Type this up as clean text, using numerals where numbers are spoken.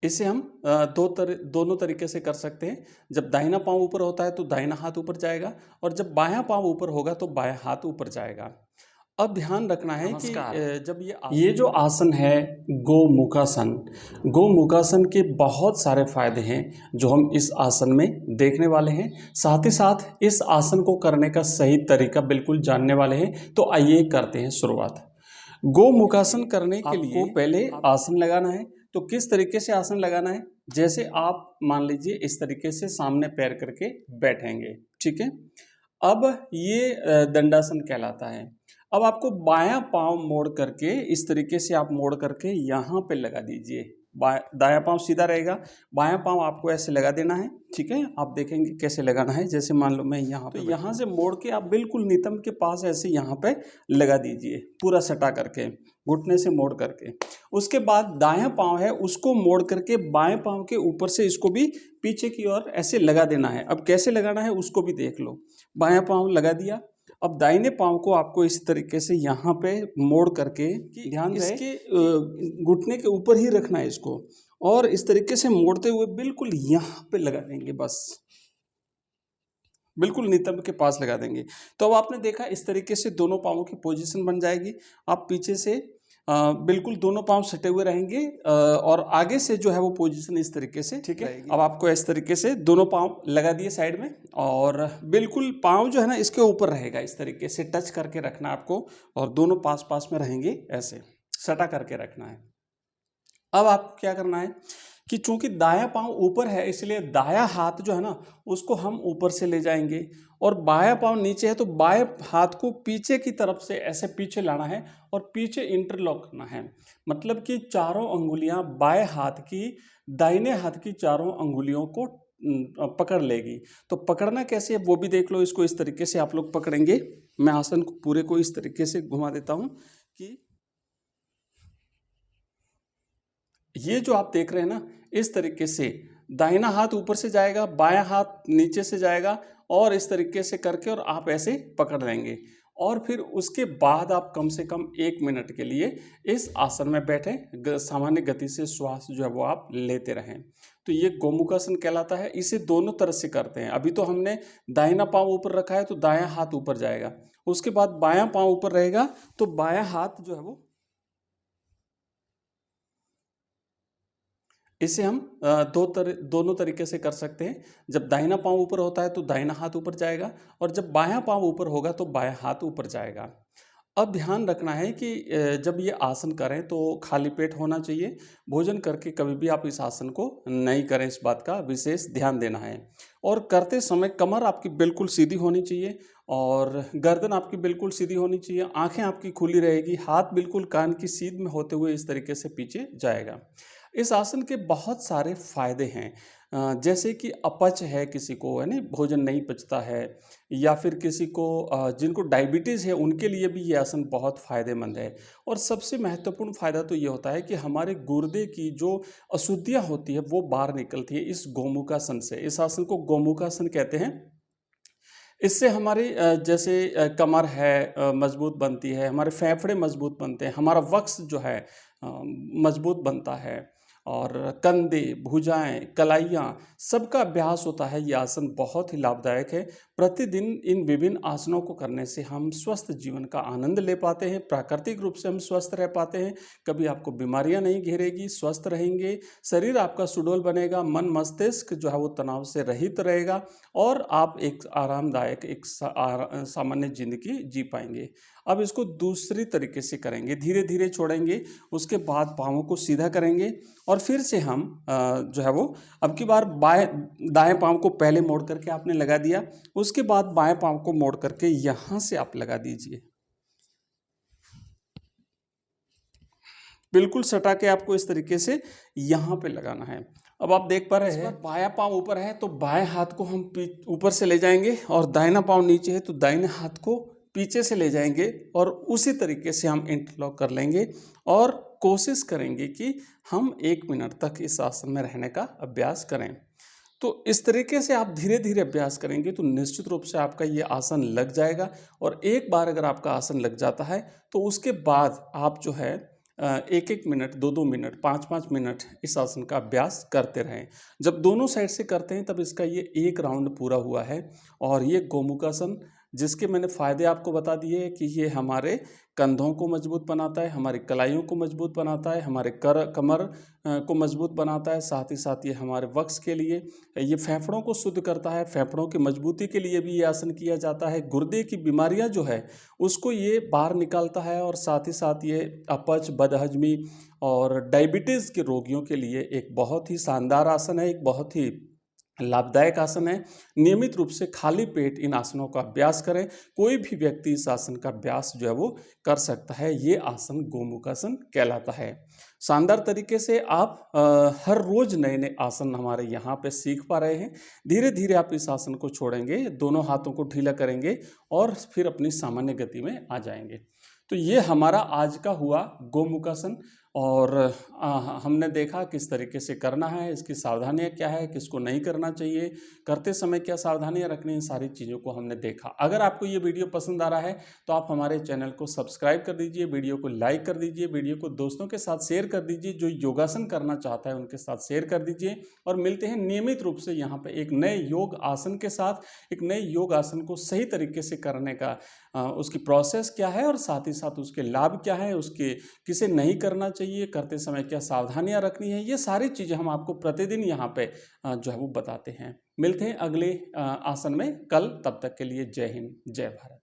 इसे हम दोनों तरीके से कर सकते हैं। जब दाहिना पाँव ऊपर होता है तो दाहिना हाथ ऊपर जाएगा और जब बायां पाँव ऊपर होगा तो बायां हाथ ऊपर जाएगा। अब ध्यान रखना है कि जब ये जो आसन है गोमुखासन, गोमुखासन के बहुत सारे फायदे हैं जो हम इस आसन में देखने वाले हैं। साथ ही साथ इस आसन को करने का सही तरीका बिल्कुल जानने वाले हैं। तो आइए करते हैं शुरुआत। गोमुखासन करने के लिए पहले आसन लगाना है। तो किस तरीके से आसन लगाना है, जैसे आप मान लीजिए इस तरीके से सामने पैर करके बैठेंगे, ठीक है। अब ये दंडासन कहलाता है। अब आपको बायां पांव मोड़ करके इस तरीके से आप मोड़ करके यहाँ पे लगा दीजिए। दायां पांव सीधा रहेगा, बायां पांव आपको ऐसे लगा देना है, ठीक है। आप देखेंगे कैसे लगाना है। जैसे मान लो मैं यहाँ पे, तो यहाँ से मोड़ के आप बिल्कुल नितंब के पास ऐसे यहाँ पे लगा दीजिए, पूरा सटा करके, घुटने से मोड़ करके। उसके बाद दायां पांव है उसको मोड़ करके बाएं पांव के ऊपर से इसको भी पीछे की ओर ऐसे लगा देना है। अब कैसे लगाना है उसको भी देख लो। बायां पांव लगा दिया। अब दाहिने पांव को आपको इस तरीके से यहाँ पे मोड़ करके, ध्यान इसके घुटने के ऊपर ही रखना है इसको, और इस तरीके से मोड़ते हुए बिल्कुल यहाँ पे लगा देंगे, बस बिल्कुल नितंब के पास लगा देंगे। तो अब आपने देखा इस तरीके से दोनों पाँवों की पोजीशन बन जाएगी। आप पीछे से बिल्कुल दोनों पाँव सटे हुए रहेंगे और आगे से जो है वो पोजीशन इस तरीके से, ठीक है। अब आपको इस तरीके से दोनों पाँव लगा दिए साइड में, और बिल्कुल पाँव जो है ना इसके ऊपर रहेगा, इस तरीके से टच करके रखना आपको, और दोनों पास पास में रहेंगे, ऐसे सटा करके रखना है। अब आपको क्या करना है कि चूंकि दायां पांव ऊपर है इसलिए दायां हाथ जो है ना उसको हम ऊपर से ले जाएंगे, और बायां पांव नीचे है तो बाएं हाथ को पीछे की तरफ से ऐसे पीछे लाना है और पीछे इंटरलॉक करना है। मतलब कि चारों अंगुलियां बाएं हाथ की दाहिने हाथ की चारों अंगुलियों को पकड़ लेगी। तो पकड़ना कैसे है वो भी देख लो। इसको इस तरीके से आप लोग पकड़ेंगे। मैं आसन को पूरे को इस तरीके से घुमा देता हूं कि ये जो आप देख रहे हैं ना, इस तरीके से दाहिना हाथ ऊपर से जाएगा, बायां हाथ नीचे से जाएगा, और इस तरीके से करके और आप ऐसे पकड़ लेंगे। और फिर उसके बाद आप कम से कम 1 मिनट के लिए इस आसन में बैठे सामान्य गति से श्वास जो है वो आप लेते रहें। तो ये गोमुखासन कहलाता है। इसे दोनों तरह से करते हैं। अभी तो हमने दाहिना पांव ऊपर रखा है तो दायां हाथ ऊपर जाएगा, उसके बाद बायां पांव ऊपर रहेगा तो बायां हाथ जो है वो, इसे हम दोनों तरीके से कर सकते हैं। जब दाहिना पांव ऊपर होता है तो दाहिना हाथ ऊपर जाएगा, और जब बायां पांव ऊपर होगा तो बायां हाथ ऊपर जाएगा। अब ध्यान रखना है कि जब ये आसन करें तो खाली पेट होना चाहिए। भोजन करके कभी भी आप इस आसन को नहीं करें, इस बात का विशेष ध्यान देना है। और करते समय कमर आपकी बिल्कुल सीधी होनी चाहिए, और गर्दन आपकी बिल्कुल सीधी होनी चाहिए, आंखें आपकी खुली रहेगी, हाथ बिल्कुल कान की सीध में होते हुए इस तरीके से पीछे जाएगा। इस आसन के बहुत सारे फायदे हैं, जैसे कि अपच है किसी को, है नहीं, भोजन नहीं पचता है, या फिर किसी को जिनको डायबिटीज़ है उनके लिए भी ये आसन बहुत फ़ायदेमंद है। और सबसे महत्वपूर्ण फ़ायदा तो ये होता है कि हमारे गुर्दे की जो अशुद्धियाँ होती है वो बाहर निकलती है इस गोमुखासन से। इस आसन को गोमुखासन कहते हैं। इससे हमारी जैसे कमर है मजबूत बनती है, हमारे फेफड़े मजबूत बनते हैं, हमारा वक्ष जो है मजबूत बनता है, और कंधे, भुजाएं, कलाइयाँ, सबका अभ्यास होता है। ये आसन बहुत ही लाभदायक है। प्रतिदिन इन विभिन्न आसनों को करने से हम स्वस्थ जीवन का आनंद ले पाते हैं, प्राकृतिक रूप से हम स्वस्थ रह पाते हैं। कभी आपको बीमारियां नहीं घेरेगी, स्वस्थ रहेंगे, शरीर आपका सुडौल बनेगा, मन मस्तिष्क जो है वो तनाव से रहित रहेगा, और आप एक आरामदायक एक सामान्य जिंदगी जी पाएंगे। अब इसको दूसरी तरीके से करेंगे, धीरे धीरे छोड़ेंगे, उसके बाद पाँवों को सीधा करेंगे, और फिर से हम जो है वो अब की बार दाएं पाँव को पहले मोड़ करके आपने लगा दिया, उसके बाद बाएं पाँव को मोड़ करके यहाँ से आप लगा दीजिए। बिल्कुल सटा के आपको इस तरीके से यहाँ पे लगाना है। अब आप देख पा रहे हैं बायां पाँव ऊपर है तो बाएं हाथ को हम ऊपर से ले जाएंगे, और दाहिना पाँव नीचे है तो दाहिने हाथ को पीछे से ले जाएंगे, और उसी तरीके से हम इंटरलॉक कर लेंगे, और कोशिश करेंगे कि हम 1 मिनट तक इस आसन में रहने का अभ्यास करें। तो इस तरीके से आप धीरे धीरे अभ्यास करेंगे तो निश्चित रूप से आपका ये आसन लग जाएगा। और एक बार अगर आपका आसन लग जाता है तो उसके बाद आप जो है एक एक मिनट, 2-2 मिनट, 5-5 मिनट इस आसन का अभ्यास करते रहें। जब दोनों साइड से करते हैं तब इसका ये एक राउंड पूरा हुआ है। और ये गोमुखासन, जिसके मैंने फ़ायदे आपको बता दिए कि ये हमारे कंधों को मजबूत बनाता है, हमारी कलाइयों को मजबूत बनाता है, हमारे कमर को मजबूत बनाता है, साथ ही साथ ये हमारे वक्ष के लिए, ये फेफड़ों को शुद्ध करता है, फेफड़ों की मजबूती के लिए भी ये आसन किया जाता है। गुर्दे की बीमारियां जो है उसको ये बाहर निकालता है, और साथ ही साथ ये अपच, बदहजमी और डायबिटीज़ के रोगियों के लिए एक बहुत ही शानदार आसन है, एक बहुत ही लाभदायक आसन है। नियमित रूप से खाली पेट इन आसनों का अभ्यास करें। कोई भी व्यक्ति इस आसन का अभ्यास जो है वो कर सकता है। ये आसन गोमुखासन कहलाता है। शानदार तरीके से आप हर रोज नए नए आसन हमारे यहाँ पे सीख पा रहे हैं। धीरे धीरे आप इस आसन को छोड़ेंगे, दोनों हाथों को ढीला करेंगे और फिर अपनी सामान्य गति में आ जाएंगे। तो ये हमारा आज का हुआ गोमुखासन। और हमने देखा किस तरीके से करना है, इसकी सावधानियां क्या है, किसको नहीं करना चाहिए, करते समय क्या सावधानियां रखनी है, सारी चीज़ों को हमने देखा। अगर आपको ये वीडियो पसंद आ रहा है तो आप हमारे चैनल को सब्सक्राइब कर दीजिए, वीडियो को लाइक कर दीजिए, वीडियो को दोस्तों के साथ शेयर कर दीजिए, जो योगासन करना चाहता है उनके साथ शेयर कर दीजिए। और मिलते हैं नियमित रूप से यहाँ पर एक नए योग आसन के साथ। एक नए योग आसन को सही तरीके से करने का उसकी प्रोसेस क्या है और साथ ही साथ उसके लाभ क्या है, उसके किसे नहीं करना चाहिए, करते समय क्या सावधानियां रखनी है, ये सारी चीज़ें हम आपको प्रतिदिन यहाँ पे जो है वो बताते हैं। मिलते हैं अगले आसन में कल, तब तक के लिए जय हिंद, जय भारत।